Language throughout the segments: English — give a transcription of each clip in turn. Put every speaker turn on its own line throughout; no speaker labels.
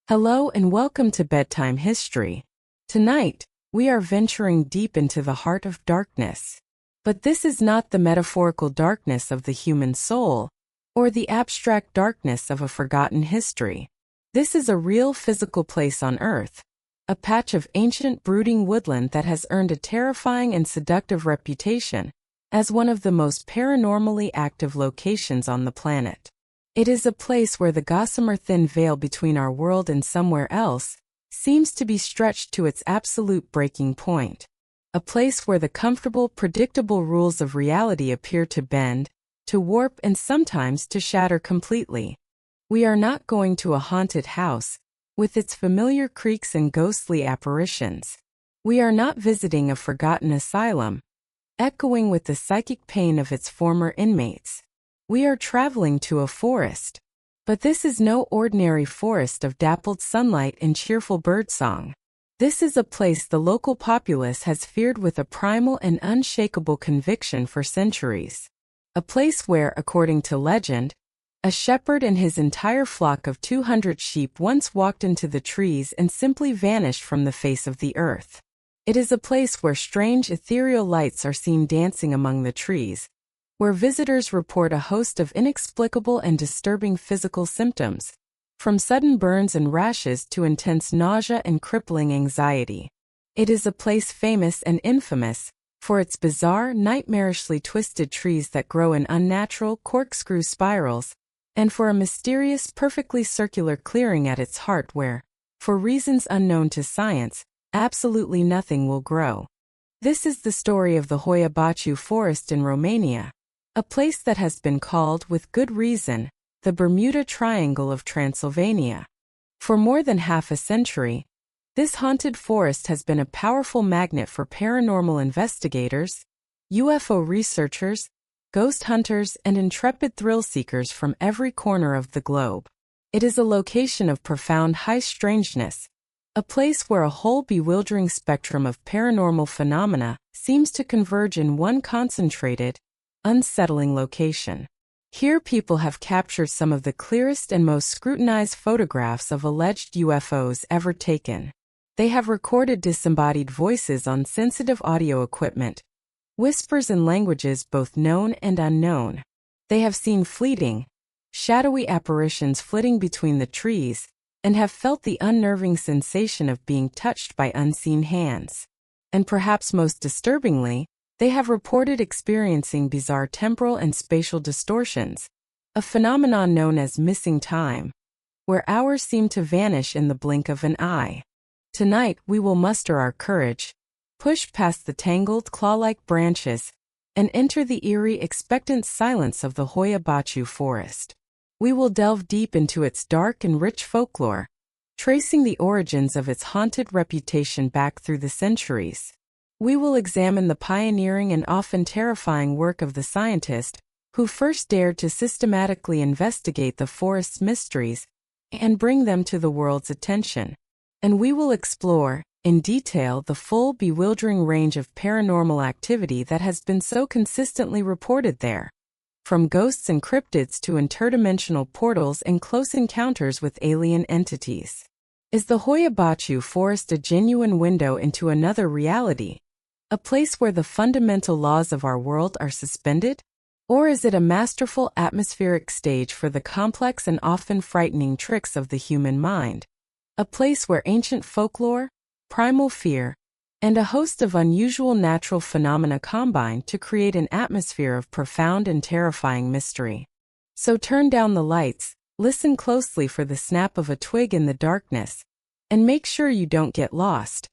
Hello and welcome to Bedtime History. Tonight, we are venturing deep into the heart of darkness. But this is not the metaphorical darkness of the human soul, or the abstract darkness of a forgotten history. This is a real physical place on Earth, a patch of ancient brooding woodland that has earned a terrifying and seductive reputation as one of the most paranormally active locations on the planet. It is a place where the gossamer thin veil between our world and somewhere else seems to be stretched to its absolute breaking point. A place where the comfortable, predictable rules of reality appear to bend, to warp, and sometimes to shatter completely. We are not going to a haunted house, with its familiar creaks and ghostly apparitions. We are not visiting a forgotten asylum, echoing with the psychic pain of its former inmates. We are traveling to a forest. But this is no ordinary forest of dappled sunlight and cheerful birdsong. This is a place the local populace has feared with a primal and unshakable conviction for centuries. A place where, according to legend, a shepherd and his entire flock of 200 sheep once walked into the trees and simply vanished from the face of the earth. It is a place where strange ethereal lights are seen dancing among the trees, where visitors report a host of inexplicable and disturbing physical symptoms, from sudden burns and rashes to intense nausea and crippling anxiety. It is a place famous and infamous for its bizarre, nightmarishly twisted trees that grow in unnatural, corkscrew spirals, and for a mysterious, perfectly circular clearing at its heart where, for reasons unknown to science, absolutely nothing will grow. This is the story of the Hoia Baciu Forest in Romania, a place that has been called, with good reason, the Bermuda Triangle of Transylvania. For more than half a century, this haunted forest has been a powerful magnet for paranormal investigators, UFO researchers, ghost hunters, and intrepid thrill-seekers from every corner of the globe. It is a location of profound high strangeness, a place where a whole bewildering spectrum of paranormal phenomena seems to converge in one concentrated, unsettling location. Here people have captured some of the clearest and most scrutinized photographs of alleged UFOs ever taken. They have recorded disembodied voices on sensitive audio equipment, whispers in languages both known and unknown. They have seen fleeting, shadowy apparitions flitting between the trees, and have felt the unnerving sensation of being touched by unseen hands. And perhaps most disturbingly, they have reported experiencing bizarre temporal and spatial distortions, a phenomenon known as missing time, where hours seem to vanish in the blink of an eye. Tonight we will muster our courage, push past the tangled claw-like branches, and enter the eerie, expectant silence of the Hoia Baciu forest. We will delve deep into its dark and rich folklore, tracing the origins of its haunted reputation back through the centuries. We will examine the pioneering and often terrifying work of the scientist who first dared to systematically investigate the forest's mysteries and bring them to the world's attention. And we will explore, in detail, the full, bewildering range of paranormal activity that has been so consistently reported there. From ghosts and cryptids to interdimensional portals and close encounters with alien entities. Is the Hoia Baciu forest a genuine window into another reality? A place where the fundamental laws of our world are suspended? Or is it a masterful atmospheric stage for the complex and often frightening tricks of the human mind? A place where ancient folklore, primal fear, and a host of unusual natural phenomena combine to create an atmosphere of profound and terrifying mystery. So turn down the lights, listen closely for the snap of a twig in the darkness, and make sure you don't get lost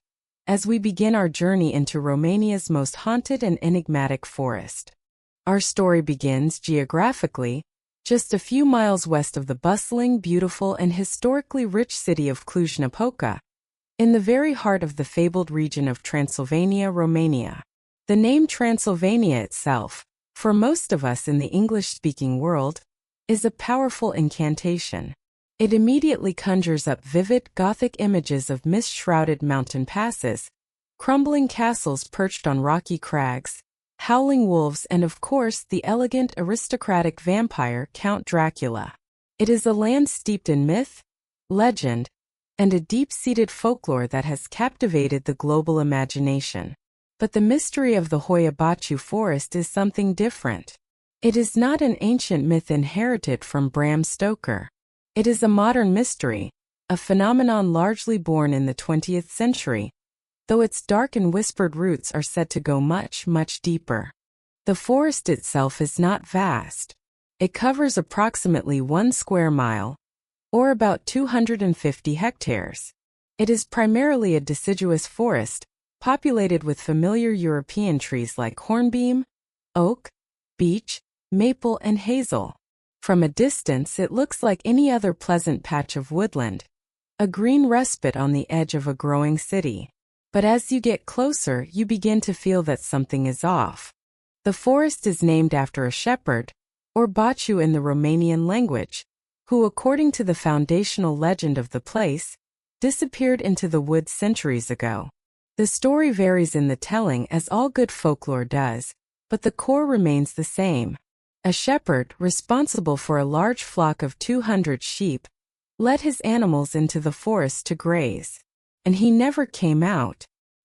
as we begin our journey into Romania's most haunted and enigmatic forest. Our story begins geographically, just a few miles west of the bustling, beautiful, and historically rich city of Cluj-Napoca, in the very heart of the fabled region of Transylvania, Romania. The name Transylvania itself, for most of us in the English-speaking world, is a powerful incantation. It immediately conjures up vivid, Gothic images of mist-shrouded mountain passes, crumbling castles perched on rocky crags, howling wolves, and of course the elegant, aristocratic vampire Count Dracula. It is a land steeped in myth, legend, and a deep-seated folklore that has captivated the global imagination. But the mystery of the Hoia Baciu forest is something different. It is not an ancient myth inherited from Bram Stoker. It is a modern mystery, a phenomenon largely born in the 20th century, though its dark and whispered roots are said to go much, much deeper. The forest itself is not vast. It covers approximately 1 square mile, or about 250 hectares. It is primarily a deciduous forest, populated with familiar European trees like hornbeam, oak, beech, maple, and hazel. From a distance, it looks like any other pleasant patch of woodland, a green respite on the edge of a growing city. But as you get closer, you begin to feel that something is off. The forest is named after a shepherd, or Baciu in the Romanian language, who, according to the foundational legend of the place, disappeared into the woods centuries ago. The story varies in the telling, as all good folklore does, but the core remains the same. A shepherd, responsible for a large flock of 200 sheep, led his animals into the forest to graze. And he never came out.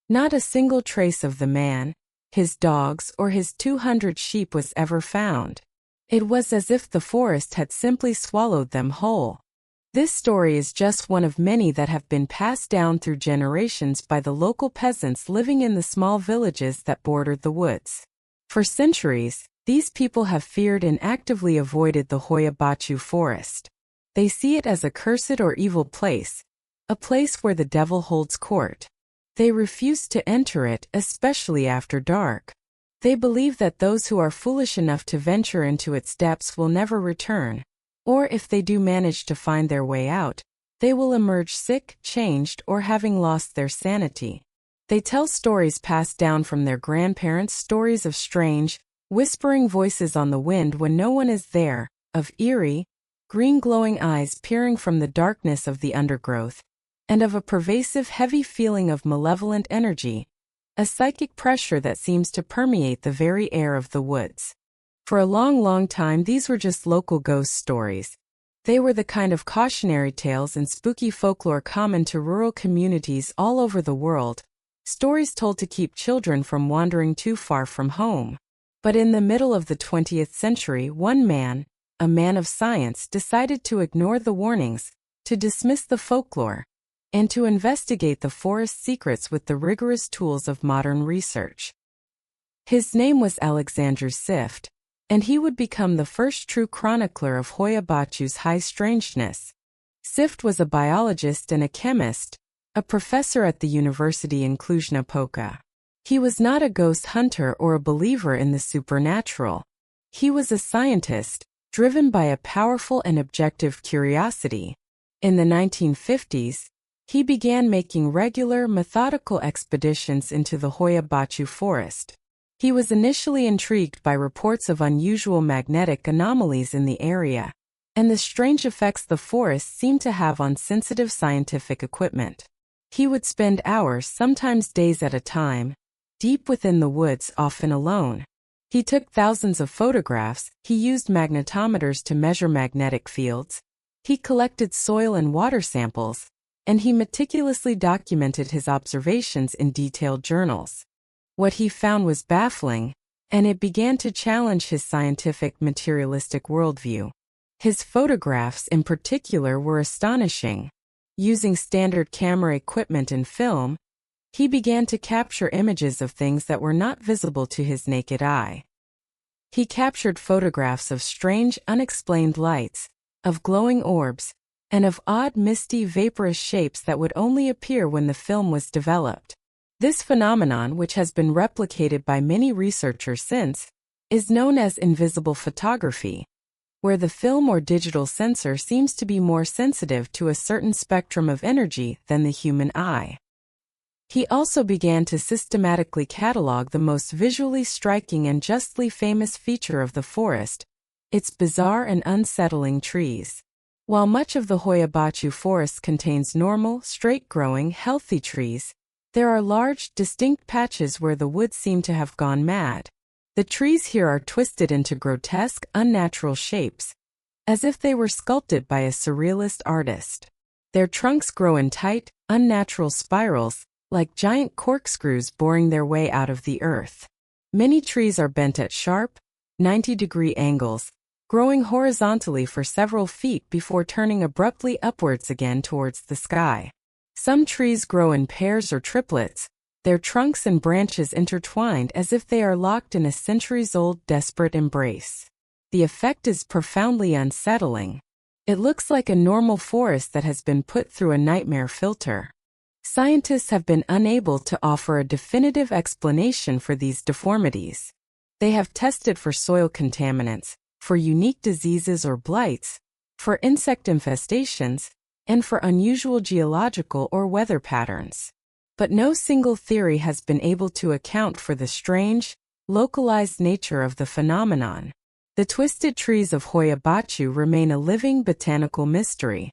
Not a single trace of the man, his dogs, or his 200 sheep was ever found. It was as if the forest had simply swallowed them whole. This story is just one of many that have been passed down through generations by the local peasants living in the small villages that bordered the woods. For centuries, these people have feared and actively avoided the Hoia Baciu forest. They see it as a cursed or evil place, a place where the devil holds court. They refuse to enter it, especially after dark. They believe that those who are foolish enough to venture into its depths will never return, or if they do manage to find their way out, they will emerge sick, changed, or having lost their sanity. They tell stories passed down from their grandparents, stories of strange, whispering voices on the wind when no one is there, of eerie, green glowing eyes peering from the darkness of the undergrowth, and of a pervasive heavy feeling of malevolent energy, a psychic pressure that seems to permeate the very air of the woods. For a long, long time, these were just local ghost stories. They were the kind of cautionary tales and spooky folklore common to rural communities all over the world, stories told to keep children from wandering too far from home. But in the middle of the 20th century, one man, a man of science, decided to ignore the warnings, to dismiss the folklore, and to investigate the forest's secrets with the rigorous tools of modern research. His name was Alexander Sift, and he would become the first true chronicler of Hoia Baciu's high strangeness. Sift was a biologist and a chemist, a professor at the university in Cluj-Napoca. He was not a ghost hunter or a believer in the supernatural. He was a scientist, driven by a powerful and objective curiosity. In the 1950s, he began making regular, methodical expeditions into the Hoia Baciu forest. He was initially intrigued by reports of unusual magnetic anomalies in the area, and the strange effects the forest seemed to have on sensitive scientific equipment. He would spend hours, sometimes days at a time, deep within the woods, often alone. He took thousands of photographs, he used magnetometers to measure magnetic fields, he collected soil and water samples, and he meticulously documented his observations in detailed journals. What he found was baffling, and it began to challenge his scientific materialistic worldview. His photographs in particular were astonishing. Using standard camera equipment and film, he began to capture images of things that were not visible to his naked eye. He captured photographs of strange, unexplained lights, of glowing orbs, and of odd, misty, vaporous shapes that would only appear when the film was developed. This phenomenon, which has been replicated by many researchers since, is known as invisible photography, where the film or digital sensor seems to be more sensitive to a certain spectrum of energy than the human eye. He also began to systematically catalog the most visually striking and justly famous feature of the forest, its bizarre and unsettling trees. While much of the Hoia Baciu forest contains normal, straight-growing, healthy trees, there are large, distinct patches where the woods seem to have gone mad. The trees here are twisted into grotesque, unnatural shapes, as if they were sculpted by a surrealist artist. Their trunks grow in tight, unnatural spirals, like giant corkscrews boring their way out of the earth. Many trees are bent at sharp, 90-degree angles, growing horizontally for several feet before turning abruptly upwards again towards the sky. Some trees grow in pairs or triplets, their trunks and branches intertwined as if they are locked in a centuries-old desperate embrace. The effect is profoundly unsettling. It looks like a normal forest that has been put through a nightmare filter. Scientists have been unable to offer a definitive explanation for these deformities. They have tested for soil contaminants, for unique diseases or blights, for insect infestations, and for unusual geological or weather patterns. But no single theory has been able to account for the strange, localized nature of the phenomenon. The twisted trees of Hoia Baciu remain a living botanical mystery.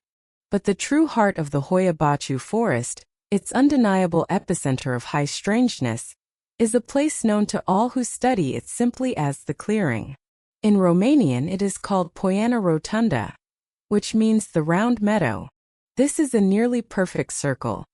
But the true heart of the Hoia Baciu forest, its undeniable epicenter of high strangeness, is a place known to all who study it simply as the clearing. In Romanian it is called Poiana Rotunda, which means the round meadow. This is a nearly perfect circle,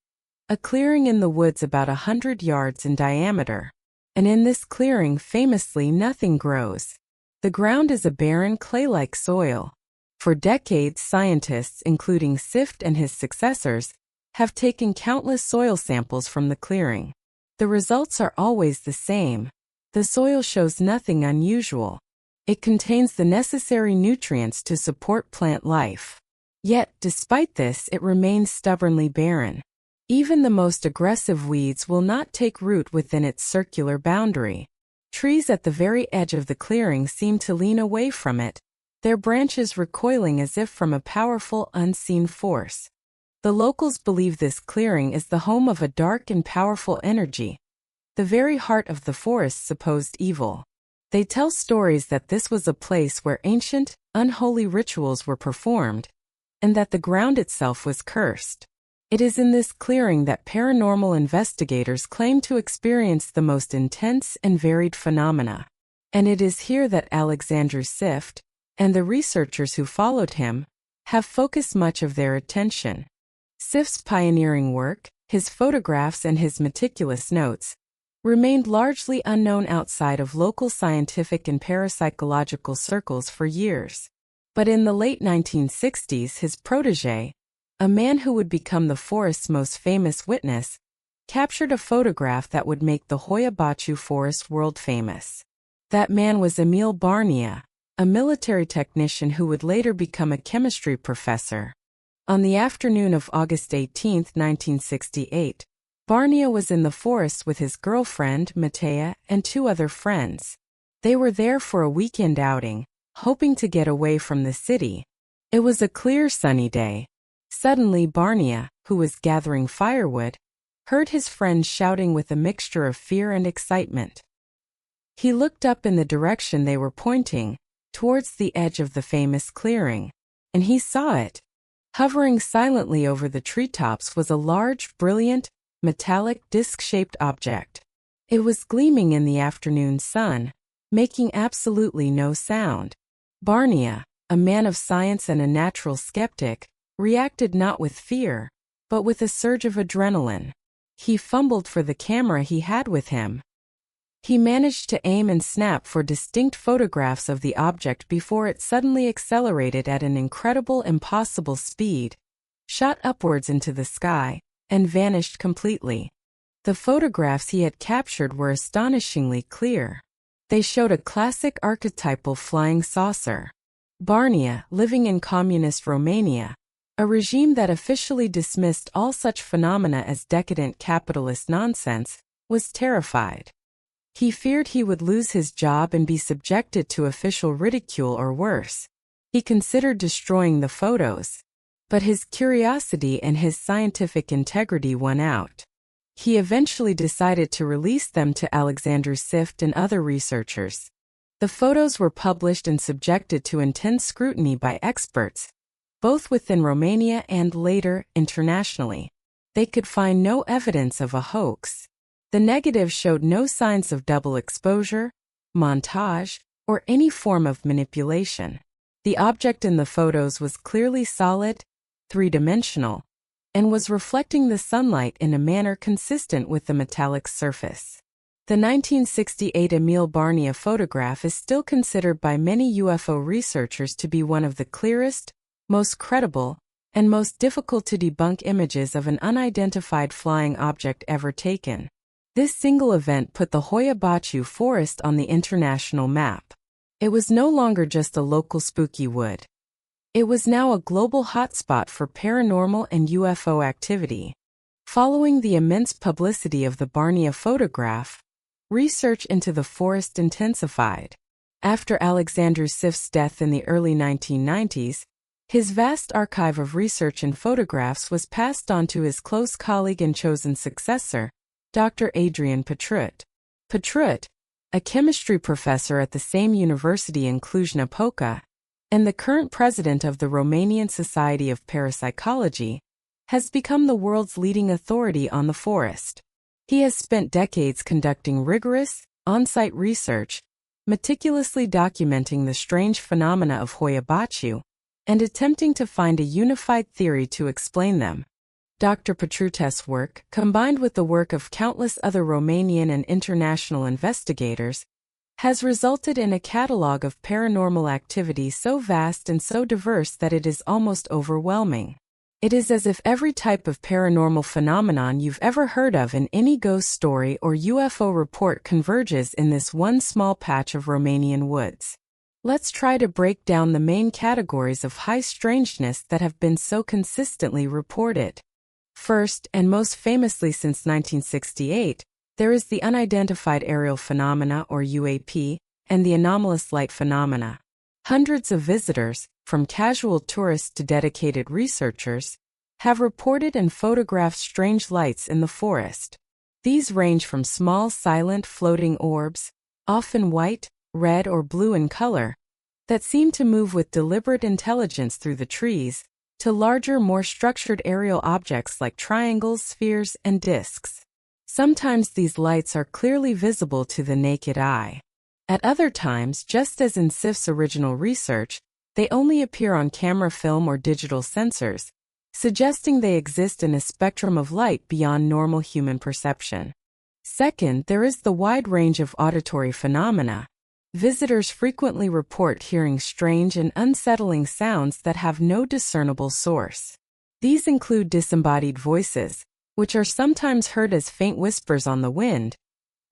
a clearing in the woods about 100 yards in diameter. And in this clearing famously nothing grows. The ground is a barren clay-like soil. For decades scientists, including Sift and his successors, have taken countless soil samples from the clearing. The results are always the same. The soil shows nothing unusual. It contains the necessary nutrients to support plant life. Yet, despite this, it remains stubbornly barren. Even the most aggressive weeds will not take root within its circular boundary. Trees at the very edge of the clearing seem to lean away from it, their branches recoiling as if from a powerful, unseen force. The locals believe this clearing is the home of a dark and powerful energy, the very heart of the forest's supposed evil. They tell stories that this was a place where ancient, unholy rituals were performed, and that the ground itself was cursed. It is in this clearing that paranormal investigators claim to experience the most intense and varied phenomena. And it is here that Alexandru Sift, and the researchers who followed him, have focused much of their attention. Sift's pioneering work, his photographs and his meticulous notes, remained largely unknown outside of local scientific and parapsychological circles for years. But in the late 1960s, his protégé, a man who would become the forest's most famous witness, captured a photograph that would make the Hoia Baciu forest world famous. That man was Emil Barnea, a military technician who would later become a chemistry professor. On the afternoon of August 18, 1968, Barnea was in the forest with his girlfriend, Matea, and 2 other friends. They were there for a weekend outing, hoping to get away from the city. It was a clear sunny day. Suddenly Barnea, who was gathering firewood, heard his friends shouting with a mixture of fear and excitement. He looked up in the direction they were pointing, towards the edge of the famous clearing, and he saw it. Hovering silently over the treetops was a large, brilliant, metallic disc-shaped object. It was gleaming in the afternoon sun, making absolutely no sound. Barnea, a man of science and a natural skeptic, reacted not with fear, but with a surge of adrenaline. He fumbled for the camera he had with him. He managed to aim and snap for distinct photographs of the object before it suddenly accelerated at an incredible, impossible speed, shot upwards into the sky, and vanished completely. The photographs he had captured were astonishingly clear. They showed a classic archetypal flying saucer. Barnea, living in communist Romania, a regime that officially dismissed all such phenomena as decadent capitalist nonsense, was terrified. He feared he would lose his job and be subjected to official ridicule or worse. He considered destroying the photos. But his curiosity and his scientific integrity won out. He eventually decided to release them to Alexandru Sift and other researchers. The photos were published and subjected to intense scrutiny by experts, both within Romania and later, internationally. They could find no evidence of a hoax. The negatives showed no signs of double exposure, montage, or any form of manipulation. The object in the photos was clearly solid, three-dimensional, and was reflecting the sunlight in a manner consistent with the metallic surface. The 1968 Emil Barnia photograph is still considered by many UFO researchers to be one of the clearest, most credible, and most difficult to debunk images of an unidentified flying object ever taken. This single event put the Hoia Baciu forest on the international map. It was no longer just a local spooky wood. It was now a global hotspot for paranormal and UFO activity. Following the immense publicity of the Barnia photograph, research into the forest intensified. After Alexandru Sif's death in the early 1990s, his vast archive of research and photographs was passed on to his close colleague and chosen successor, Dr. Adrian Petrut. Petrut, a chemistry professor at the same university in Cluj-Napoca, and the current president of the Romanian Society of Parapsychology, has become the world's leading authority on the forest. He has spent decades conducting rigorous, on-site research, meticulously documenting the strange phenomena of Hoia Baciu, and attempting to find a unified theory to explain them. Dr. Petrut's work, combined with the work of countless other Romanian and international investigators, has resulted in a catalog of paranormal activity so vast and so diverse that it is almost overwhelming. It is as if every type of paranormal phenomenon you've ever heard of in any ghost story or UFO report converges in this one small patch of Romanian woods. Let's try to break down the main categories of high strangeness that have been so consistently reported. First, and most famously since 1968, there is the unidentified aerial phenomena or UAP, and the anomalous light phenomena. Hundreds of visitors, from casual tourists to dedicated researchers, have reported and photographed strange lights in the forest. These range from small silent floating orbs, often white, red or blue in color, that seem to move with deliberate intelligence through the trees, to larger, more structured aerial objects like triangles, spheres, and disks. Sometimes these lights are clearly visible to the naked eye. At other times, just as in Sif's original research, they only appear on camera film or digital sensors, suggesting they exist in a spectrum of light beyond normal human perception. Second, there is the wide range of auditory phenomena. Visitors frequently report hearing strange and unsettling sounds that have no discernible source. These include disembodied voices, which are sometimes heard as faint whispers on the wind,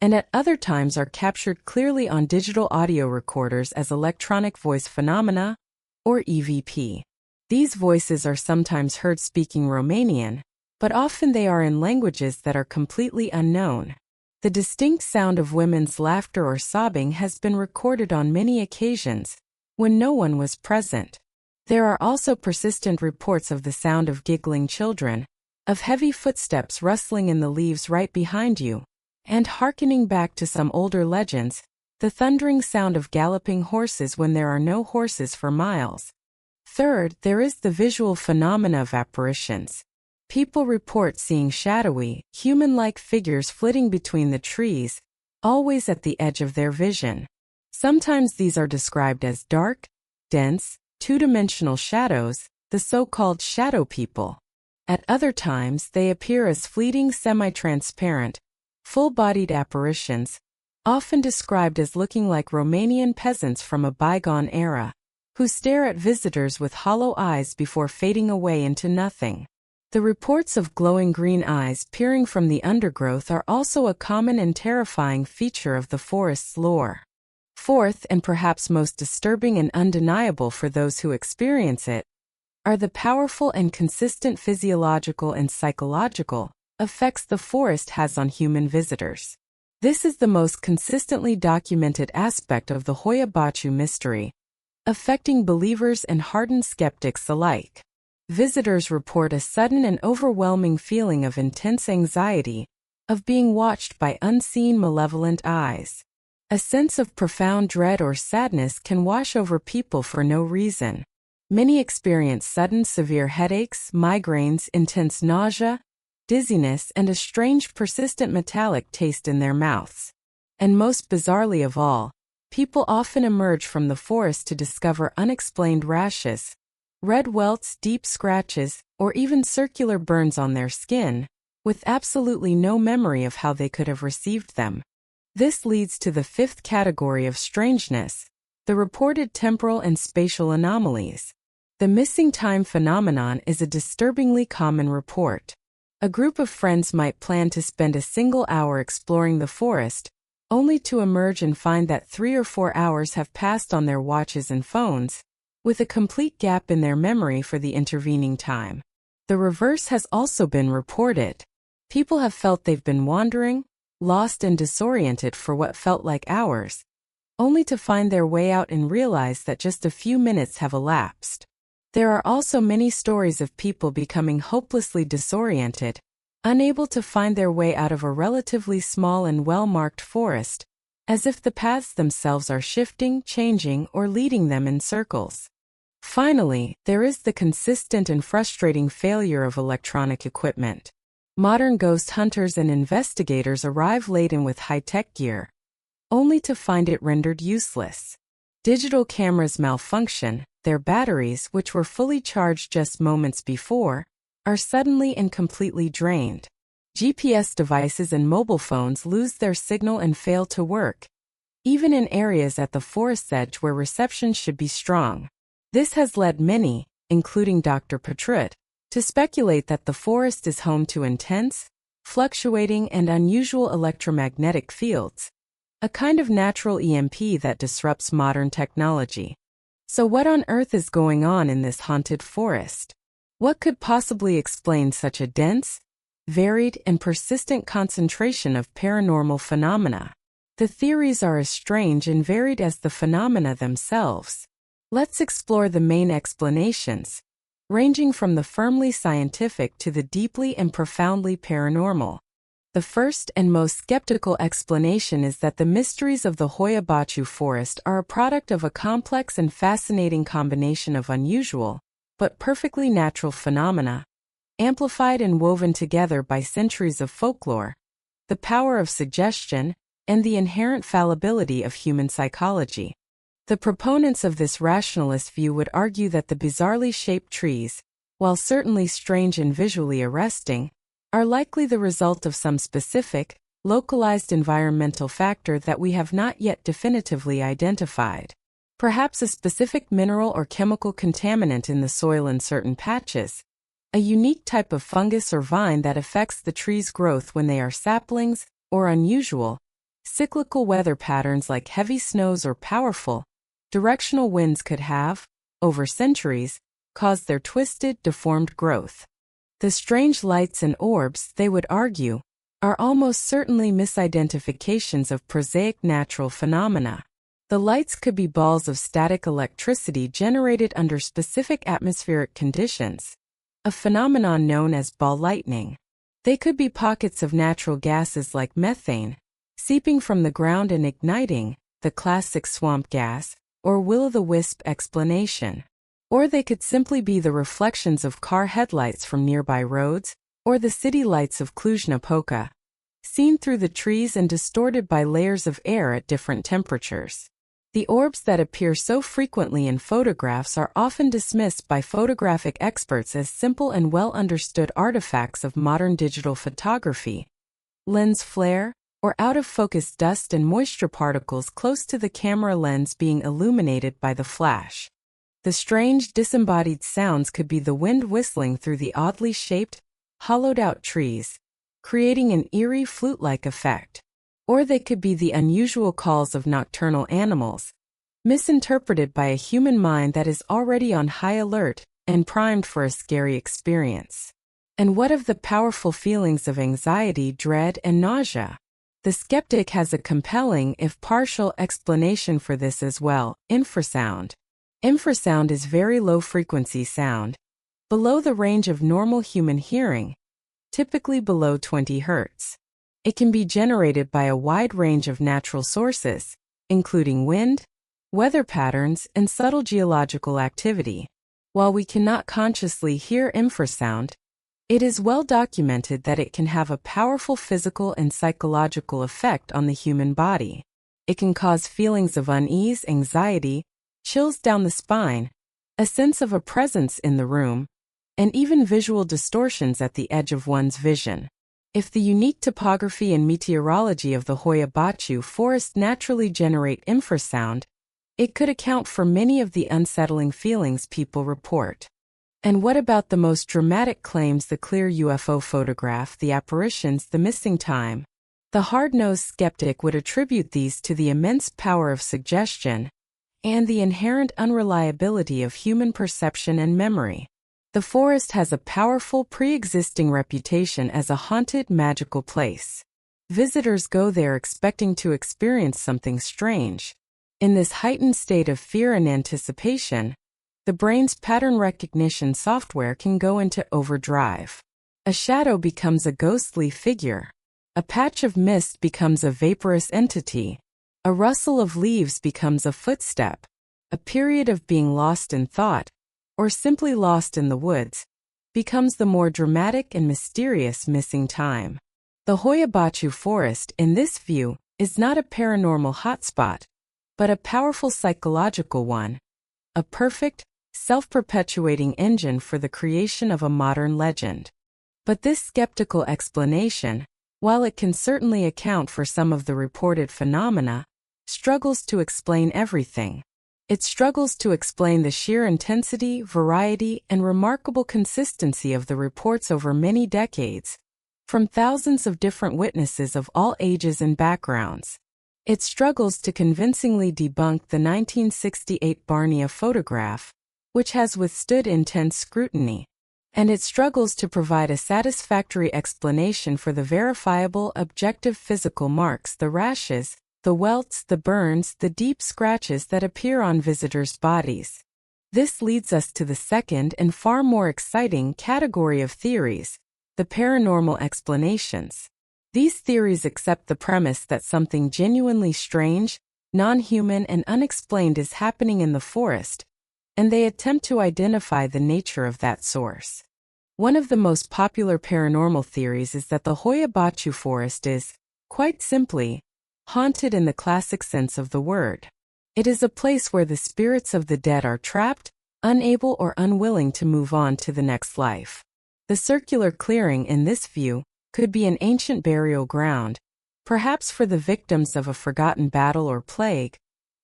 and at other times are captured clearly on digital audio recorders as electronic voice phenomena, or EVP. These voices are sometimes heard speaking Romanian, but often they are in languages that are completely unknown. The distinct sound of women's laughter or sobbing has been recorded on many occasions, when no one was present. There are also persistent reports of the sound of giggling children, of heavy footsteps rustling in the leaves right behind you, and hearkening back to some older legends, the thundering sound of galloping horses when there are no horses for miles. Third, there is the visual phenomena of apparitions. People report seeing shadowy, human-like figures flitting between the trees, always at the edge of their vision. Sometimes these are described as dark, dense, two-dimensional shadows, the so-called shadow people. At other times, they appear as fleeting semi-transparent, full-bodied apparitions, often described as looking like Romanian peasants from a bygone era, who stare at visitors with hollow eyes before fading away into nothing. The reports of glowing green eyes peering from the undergrowth are also a common and terrifying feature of the forest's lore. Fourth, and perhaps most disturbing and undeniable for those who experience it, are the powerful and consistent physiological and psychological effects the forest has on human visitors. This is the most consistently documented aspect of the Hoia Baciu mystery, affecting believers and hardened skeptics alike. Visitors report a sudden and overwhelming feeling of intense anxiety, of being watched by unseen malevolent eyes. A sense of profound dread or sadness can wash over people for no reason. Many experience sudden severe headaches, migraines, intense nausea, dizziness, and a strange persistent metallic taste in their mouths. And most bizarrely of all, people often emerge from the forest to discover unexplained rashes, red welts, deep scratches, or even circular burns on their skin, with absolutely no memory of how they could have received them. This leads to the fifth category of strangeness, the reported temporal and spatial anomalies. The missing time phenomenon is a disturbingly common report. A group of friends might plan to spend a single hour exploring the forest, only to emerge and find that 3 or 4 hours have passed on their watches and phones, with a complete gap in their memory for the intervening time. The reverse has also been reported. People have felt they've been wandering, lost and disoriented for what felt like hours, only to find their way out and realize that just a few minutes have elapsed. There are also many stories of people becoming hopelessly disoriented, unable to find their way out of a relatively small and well-marked forest, as if the paths themselves are shifting, changing, or leading them in circles. Finally, there is the consistent and frustrating failure of electronic equipment. Modern ghost hunters and investigators arrive laden with high-tech gear, only to find it rendered useless. Digital cameras malfunction, their batteries, which were fully charged just moments before, are suddenly and completely drained. GPS devices and mobile phones lose their signal and fail to work, even in areas at the forest's edge where reception should be strong. This has led many, including Dr. Patrut, to speculate that the forest is home to intense, fluctuating, and unusual electromagnetic fields, a kind of natural EMP that disrupts modern technology. So what on earth is going on in this haunted forest? What could possibly explain such a dense, varied, and persistent concentration of paranormal phenomena? The theories are as strange and varied as the phenomena themselves. Let's explore the main explanations, ranging from the firmly scientific to the deeply and profoundly paranormal. The first and most skeptical explanation is that the mysteries of the Hoia Baciu forest are a product of a complex and fascinating combination of unusual, but perfectly natural phenomena, amplified and woven together by centuries of folklore, the power of suggestion, and the inherent fallibility of human psychology. The proponents of this rationalist view would argue that the bizarrely shaped trees, while certainly strange and visually arresting, are likely the result of some specific, localized environmental factor that we have not yet definitively identified. Perhaps a specific mineral or chemical contaminant in the soil in certain patches, a unique type of fungus or vine that affects the tree's growth when they are saplings, or unusual, cyclical weather patterns like heavy snows or powerful, directional winds could have, over centuries, caused their twisted, deformed growth. The strange lights and orbs, they would argue, are almost certainly misidentifications of prosaic natural phenomena. The lights could be balls of static electricity generated under specific atmospheric conditions, a phenomenon known as ball lightning. They could be pockets of natural gases like methane, seeping from the ground and igniting, the classic swamp gas, or will-o'-the-wisp explanation. Or they could simply be the reflections of car headlights from nearby roads, or the city lights of Cluj-Napoca, seen through the trees and distorted by layers of air at different temperatures. The orbs that appear so frequently in photographs are often dismissed by photographic experts as simple and well-understood artifacts of modern digital photography. Lens flare, or out-of-focus dust and moisture particles close to the camera lens being illuminated by the flash. The strange, disembodied sounds could be the wind whistling through the oddly shaped, hollowed-out trees, creating an eerie flute-like effect. Or they could be the unusual calls of nocturnal animals, misinterpreted by a human mind that is already on high alert and primed for a scary experience. And what of the powerful feelings of anxiety, dread, and nausea? The skeptic has a compelling, if partial, explanation for this as well: infrasound. Infrasound is very low-frequency sound, below the range of normal human hearing, typically below 20 Hz. It can be generated by a wide range of natural sources, including wind, weather patterns, and subtle geological activity. While we cannot consciously hear infrasound, it is well documented that it can have a powerful physical and psychological effect on the human body. It can cause feelings of unease, anxiety, chills down the spine, a sense of a presence in the room, and even visual distortions at the edge of one's vision. If the unique topography and meteorology of the Hoia Baciu forest naturally generate infrasound, it could account for many of the unsettling feelings people report. And what about the most dramatic claims: the clear UFO photograph, the apparitions, the missing time? The hard-nosed skeptic would attribute these to the immense power of suggestion and the inherent unreliability of human perception and memory. The forest has a powerful pre-existing reputation as a haunted, magical place. Visitors go there expecting to experience something strange. In this heightened state of fear and anticipation, the brain's pattern recognition software can go into overdrive. A shadow becomes a ghostly figure. A patch of mist becomes a vaporous entity. A rustle of leaves becomes a footstep. A period of being lost in thought, or simply lost in the woods, becomes the more dramatic and mysterious missing time. The Hoia Baciu forest, in this view, is not a paranormal hotspot, but a powerful psychological one, a perfect, self-perpetuating engine for the creation of a modern legend. But this skeptical explanation, while it can certainly account for some of the reported phenomena, struggles to explain everything. It struggles to explain the sheer intensity, variety, and remarkable consistency of the reports over many decades, from thousands of different witnesses of all ages and backgrounds. It struggles to convincingly debunk the 1968 Barnea photograph, which has withstood intense scrutiny, and it struggles to provide a satisfactory explanation for the verifiable, objective physical marks, the rashes, the welts, the burns, the deep scratches that appear on visitors' bodies. This leads us to the second and far more exciting category of theories, the paranormal explanations. These theories accept the premise that something genuinely strange, non-human, and unexplained is happening in the forest, and they attempt to identify the nature of that source. One of the most popular paranormal theories is that the Hoia Baciu forest is, quite simply, haunted in the classic sense of the word. It is a place where the spirits of the dead are trapped, unable or unwilling to move on to the next life. The circular clearing, in this view, could be an ancient burial ground, perhaps for the victims of a forgotten battle or plague,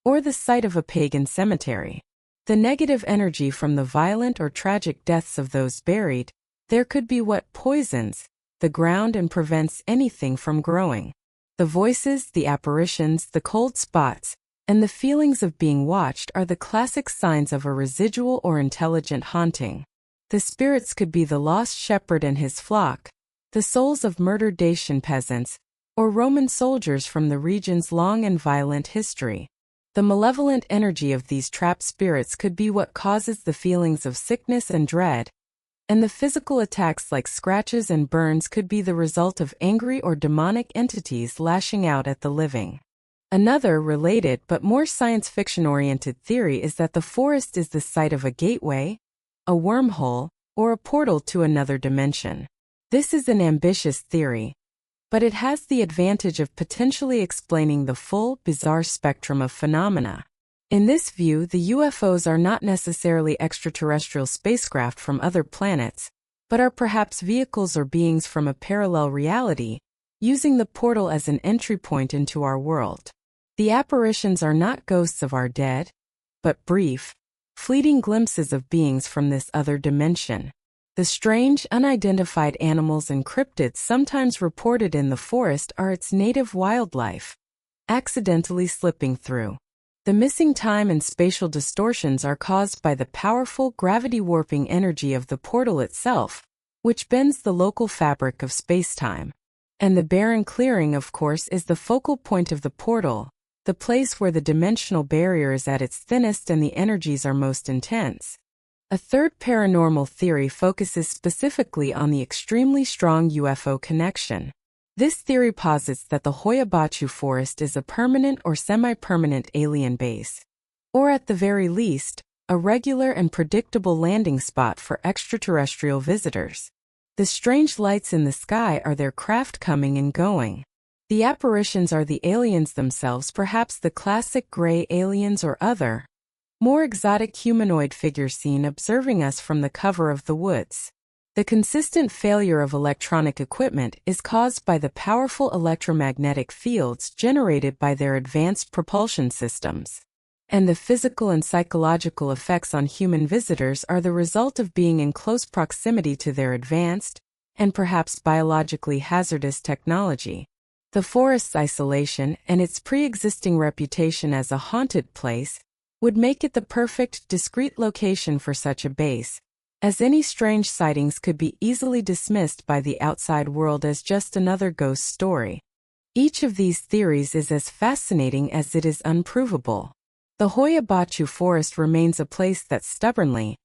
or the site of a pagan cemetery. The negative energy from the violent or tragic deaths of those buried there could be what poisons the ground and prevents anything from growing. The voices, the apparitions, the cold spots, and the feelings of being watched are the classic signs of a residual or intelligent haunting. The spirits could be the lost shepherd and his flock, the souls of murdered Dacian peasants, or Roman soldiers from the region's long and violent history. The malevolent energy of these trapped spirits could be what causes the feelings of sickness and dread, and the physical attacks like scratches and burns could be the result of angry or demonic entities lashing out at the living. Another related but more science fiction-oriented theory is that the forest is the site of a gateway, a wormhole, or a portal to another dimension. This is an ambitious theory, but it has the advantage of potentially explaining the full, bizarre spectrum of phenomena. In this view, the UFOs are not necessarily extraterrestrial spacecraft from other planets, but are perhaps vehicles or beings from a parallel reality, using the portal as an entry point into our world. The apparitions are not ghosts of our dead, but brief, fleeting glimpses of beings from this other dimension. The strange, unidentified animals and cryptids sometimes reported in the forest are its native wildlife, accidentally slipping through. The missing time and spatial distortions are caused by the powerful gravity-warping energy of the portal itself, which bends the local fabric of spacetime. And the barren clearing, of course, is the focal point of the portal, the place where the dimensional barrier is at its thinnest and the energies are most intense. A third paranormal theory focuses specifically on the extremely strong UFO connection. This theory posits that the Hoia Baciu forest is a permanent or semi-permanent alien base, or at the very least, a regular and predictable landing spot for extraterrestrial visitors. The strange lights in the sky are their craft coming and going. The apparitions are the aliens themselves, perhaps the classic gray aliens or other, more exotic humanoid figures seen observing us from the cover of the woods. The consistent failure of electronic equipment is caused by the powerful electromagnetic fields generated by their advanced propulsion systems. And the physical and psychological effects on human visitors are the result of being in close proximity to their advanced, and perhaps biologically hazardous technology. The forest's isolation and its pre-existing reputation as a haunted place would make it the perfect, discreet location for such a base, as any strange sightings could be easily dismissed by the outside world as just another ghost story. Each of these theories is as fascinating as it is unprovable. The Hoia Baciu Forest remains a place that stubbornly,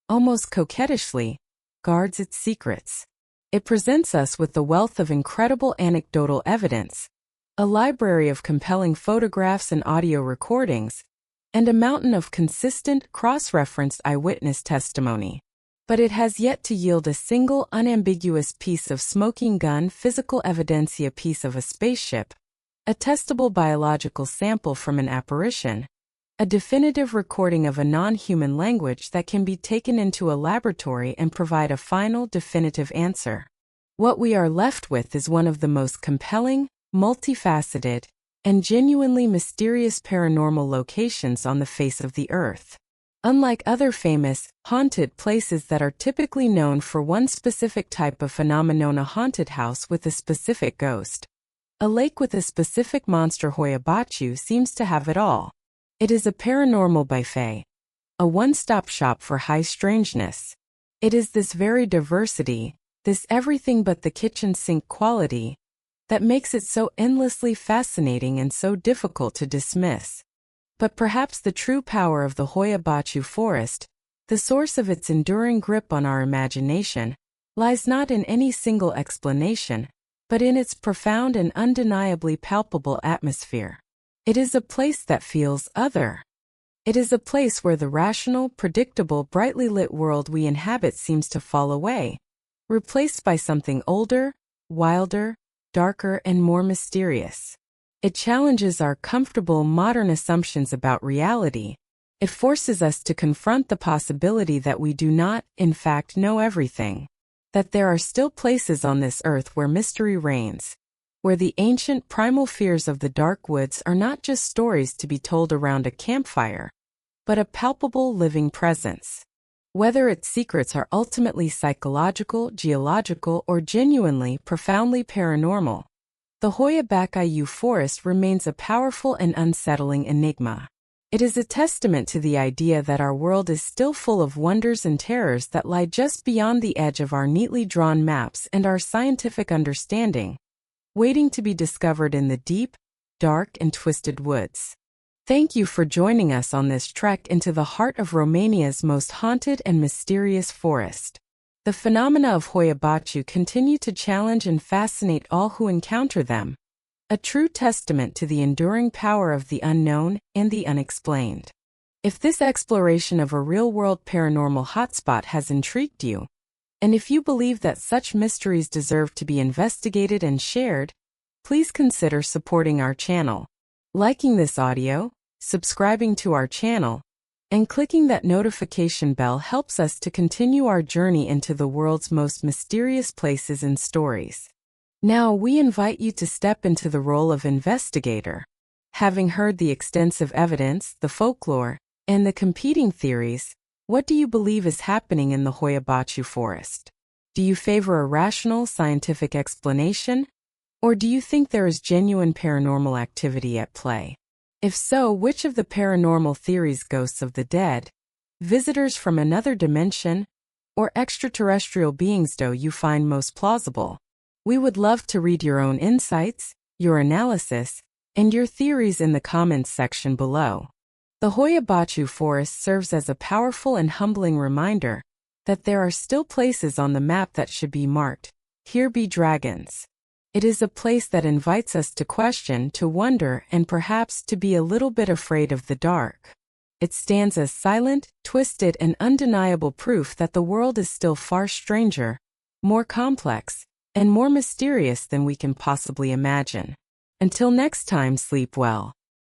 almost coquettishly, guards its secrets. It presents us with the wealth of incredible anecdotal evidence, a library of compelling photographs and audio recordings, and a mountain of consistent, cross-referenced eyewitness testimony. But it has yet to yield a single unambiguous piece of smoking gun physical evidencia piece of a spaceship, a testable biological sample from an apparition, a definitive recording of a non-human language that can be taken into a laboratory and provide a final, definitive answer. What we are left with is one of the most compelling, multifaceted, and genuinely mysterious paranormal locations on the face of the Earth. Unlike other famous, haunted places that are typically known for one specific type of phenomenon, a haunted house with a specific ghost, a lake with a specific monster, Hoia Baciu seems to have it all. It is a paranormal buffet, a one-stop shop for high strangeness. It is this very diversity, this everything but the kitchen sink quality, that makes it so endlessly fascinating and so difficult to dismiss. But perhaps the true power of the Hoia Baciu Forest, the source of its enduring grip on our imagination, lies not in any single explanation, but in its profound and undeniably palpable atmosphere. It is a place that feels other. It is a place where the rational, predictable, brightly lit world we inhabit seems to fall away, replaced by something older, wilder, darker, and more mysterious. It challenges our comfortable modern assumptions about reality. It forces us to confront the possibility that we do not, in fact, know everything, that there are still places on this earth where mystery reigns, where the ancient primal fears of the dark woods are not just stories to be told around a campfire, but a palpable living presence. Whether its secrets are ultimately psychological, geological, or genuinely, profoundly paranormal, the Hoia Baciu Forest remains a powerful and unsettling enigma. It is a testament to the idea that our world is still full of wonders and terrors that lie just beyond the edge of our neatly drawn maps and our scientific understanding, waiting to be discovered in the deep, dark, and twisted woods. Thank you for joining us on this trek into the heart of Romania's most haunted and mysterious forest. The phenomena of Hoia Baciu continue to challenge and fascinate all who encounter them, a true testament to the enduring power of the unknown and the unexplained. If this exploration of a real-world paranormal hotspot has intrigued you, and if you believe that such mysteries deserve to be investigated and shared, please consider supporting our channel, liking this audio, subscribing to our channel, and clicking that notification bell helps us to continue our journey into the world's most mysterious places and stories. Now we invite you to step into the role of investigator. Having heard the extensive evidence, the folklore, and the competing theories, what do you believe is happening in the Hoia Baciu Forest? Do you favor a rational, scientific explanation? Or do you think there is genuine paranormal activity at play? If so, which of the paranormal theories, ghosts of the dead, visitors from another dimension, or extraterrestrial beings do you find most plausible? We would love to read your own insights, your analysis, and your theories in the comments section below. The Hoia Baciu Forest serves as a powerful and humbling reminder that there are still places on the map that should be marked, "Here be dragons." It is a place that invites us to question, to wonder, and perhaps to be a little bit afraid of the dark. It stands as silent, twisted, and undeniable proof that the world is still far stranger, more complex, and more mysterious than we can possibly imagine. Until next time, sleep well.